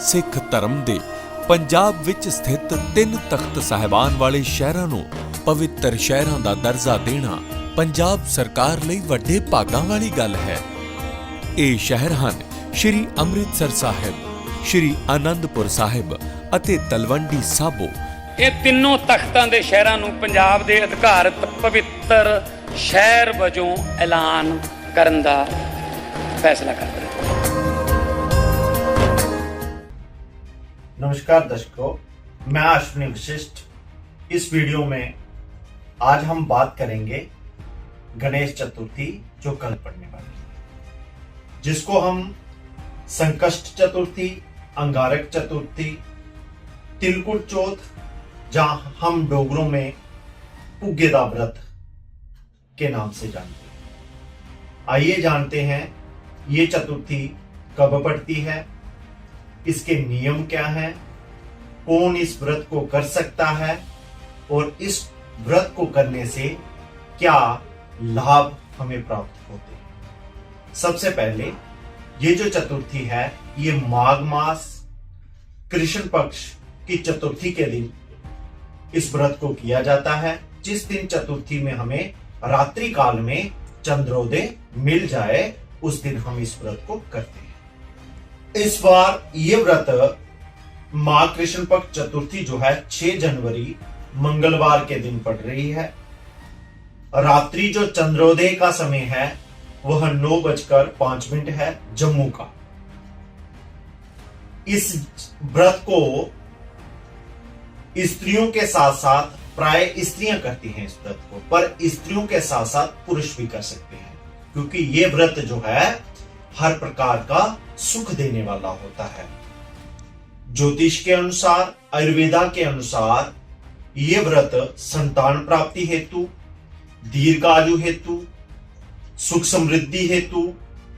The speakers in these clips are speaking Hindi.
ਸਿੱਖ ਧਰਮ ਦੇ ਪੰਜਾਬ ਵਿੱਚ ਸਥਿਤ 3 ਤਖਤ ਸਾਹਿਬਾਨ ਵਾਲੇ ਸ਼ਹਿਰਾਂ ਨੂੰ ਪਵਿੱਤਰ ਸ਼ਹਿਰਾਂ ਦਾ ਦਰਜਾ ਦੇਣਾ ਪੰਜਾਬ ਸਰਕਾਰ ਲਈ ਵੱਡੇ ਭਾਗਾਂ ਵਾਲੀ ਗੱਲ ਹੈ। ਇਹ ਸ਼ਹਿਰ ਹਨ ਸ਼੍ਰੀ ਅੰਮ੍ਰਿਤਸਰ ਸਾਹਿਬ, ਸ਼੍ਰੀ ਆਨੰਦਪੁਰ ਸਾਹਿਬ ਅਤੇ ਤਲਵੰਡੀ ਸਾਬੋ। ਇਹ ਤਿੰਨੋਂ ਤਖਤਾਂ ਦੇ ਸ਼ਹਿਰਾਂ ਨੂੰ ਪੰਜਾਬ ਦੇ ਅਧਿਕਾਰਤ ਪਵਿੱਤਰ ਸ਼ਹਿਰ ਵਜੋਂ ਐਲਾਨ ਕਰਨ ਦਾ फैसला कर रहे हैं। नमस्कार दर्शकों, मैं अश्विनी वशिष्ठ। इस वीडियो में आज हम बात करेंगे गणेश चतुर्थी जो कल पड़ने वाली है, जिसको हम संकष्ट चतुर्थी, अंगारक चतुर्थी, तिलकुट चौथ, जहां हम डोगरों में पुग्गेदा व्रत के नाम से जानते हैं। आइए जानते हैं ये चतुर्थी कब पड़ती है, इसके नियम क्या हैं, कौन इस व्रत को कर सकता है और इस व्रत को करने से क्या लाभ हमें प्राप्त होते हैं। सबसे पहले ये जो चतुर्थी है ये माघ मास कृष्ण पक्ष की चतुर्थी के दिन इस व्रत को किया जाता है, जिस दिन चतुर्थी में हमें रात्रि काल में चंद्रोदय मिल जाए उस दिन हम इस व्रत को करते हैं। इस बार ये व्रत माघ कृष्ण पक्ष चतुर्थी जो है 6 जनवरी मंगलवार के दिन पड़ रही है। रात्रि जो चंद्रोदय का समय है वह 9:05 है जम्मू का। इस व्रत को स्त्रियों के साथ साथ प्राय स्त्रियां करती हैं इस व्रत को, पर स्त्रियों के साथ साथ पुरुष भी कर सकते हैं, क्योंकि ये व्रत जो है हर प्रकार का सुख देने वाला होता है। ज्योतिष के अनुसार, आयुर्वेदा के अनुसार ये व्रत संतान प्राप्ति हेतु, दीर्घायु हेतु, सुख समृद्धि हेतु,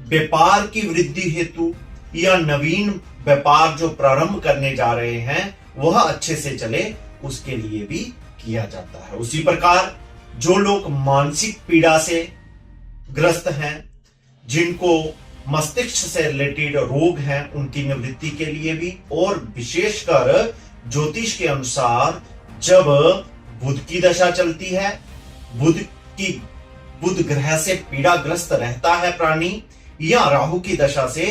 व्यापार की वृद्धि हेतु या नवीन व्यापार जो प्रारंभ करने जा रहे हैं वह अच्छे से चले उसके लिए भी किया जाता है। उसी प्रकार जो लोग मानसिक पीड़ा से ग्रस्त हैं, जिनको मस्तिष्क से रिलेटेड रोग हैं, उनकी निवृत्ति के लिए भी, और विशेषकर ज्योतिष के अनुसार जब बुध की दशा चलती है, बुध ग्रह से पीड़ाग्रस्त रहता है प्राणी, या राहु की दशा से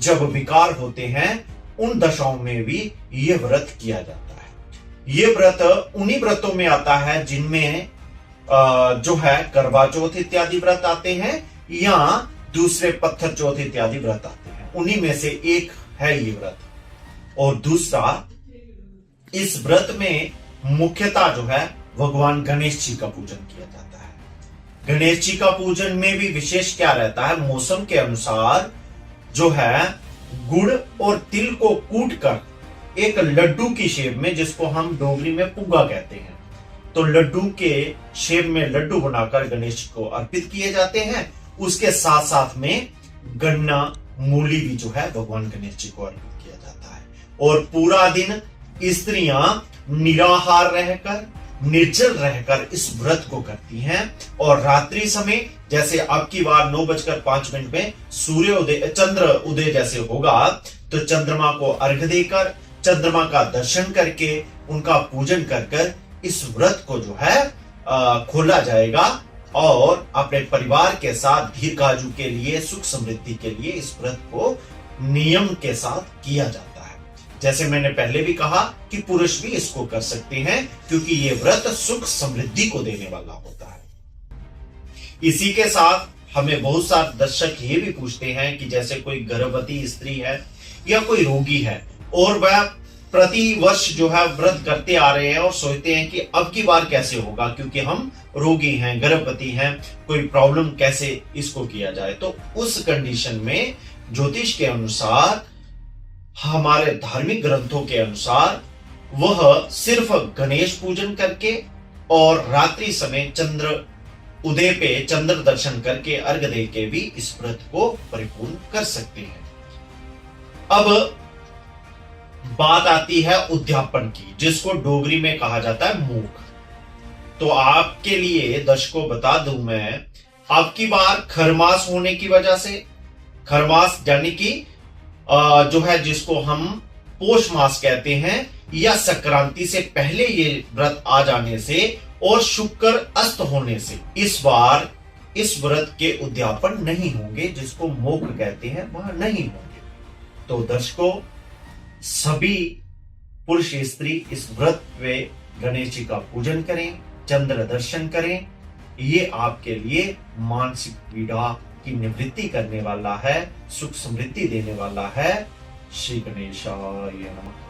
जब विकार होते हैं, उन दशाओं में भी यह व्रत किया जाता है। यह व्रत उन्हीं व्रतों में आता है जिनमें जो है करवा चौथ इत्यादि व्रत आते हैं, या दूसरे पत्थर चौथ इत्यादि व्रत आते हैं। उन्हीं में से एक है ये व्रत। और दूसरा, इस व्रत में मुख्यतः जो है भगवान गणेश जी का पूजन किया जाता है। गणेश जी का पूजन में भी विशेष क्या रहता है, मौसम के अनुसार जो है गुड़ और तिल को कूटकर एक लड्डू की शेप में, जिसको हम डोगरी में पुग्गा कहते हैं, तो लड्डू के शेप में लड्डू बनाकर गणेश जी को अर्पित किए जाते हैं। उसके साथ साथ में गन्ना, मूली भी जो है भगवान गणेश जी को अर्पित किया जाता है। और पूरा दिन स्त्रियां निराहार रहकर, निर्जल रहकर इस व्रत को करती हैं। और रात्रि समय जैसे अब की बार 9:05 में सूर्योदय, चंद्र उदय जैसे होगा, तो चंद्रमा को अर्घ्य देकर, चंद्रमा का दर्शन करके, उनका पूजन कर इस व्रत को जो है खोला जाएगा और अपने परिवार के साथ दीर्घायु के लिए, सुख समृद्धि के लिए इस व्रत को नियम के साथ किया जाता है। जैसे मैंने पहले भी कहा कि पुरुष भी इसको कर सकते हैं, क्योंकि ये व्रत सुख समृद्धि को देने वाला होता है। इसी के साथ हमें बहुत सारे दर्शक ये भी पूछते हैं कि जैसे कोई गर्भवती स्त्री है या कोई रोगी है और वह प्रति वर्ष जो है व्रत करते आ रहे हैं और सोचते हैं कि अब की बार कैसे होगा, क्योंकि हम रोगी हैं, गर्भवती हैं, कोई प्रॉब्लम, कैसे इसको किया जाए। तो उस कंडीशन में ज्योतिष के अनुसार, हमारे धार्मिक ग्रंथों के अनुसार, वह सिर्फ गणेश पूजन करके और रात्रि समय चंद्र उदय पे चंद्र दर्शन करके, अर्घ्य दे के भी इस व्रत को परिपूर्ण कर सकते हैं। अब बात आती है उद्यापन की, जिसको डोगरी में कहा जाता है मूक। तो आपके लिए दर्शकों बता दूं मैं, आपकी बार खरमास होने की वजह से, खरमास यानी कि जो है जिसको हम पौष मास कहते हैं या संक्रांति से पहले ये व्रत आ जाने से और शुक्र अस्त होने से इस बार इस व्रत के उद्यापन नहीं होंगे, जिसको मोक्ष कहते हैं, वह नहीं होंगे। तो दर्शकों, सभी पुरुष स्त्री इस व्रत में गणेश जी का पूजन करें, चंद्र दर्शन करें। ये आपके लिए मानसिक पीड़ा की निवृत्ति करने वाला है, सुख समृद्धि देने वाला है। श्री गणेशाय नमः।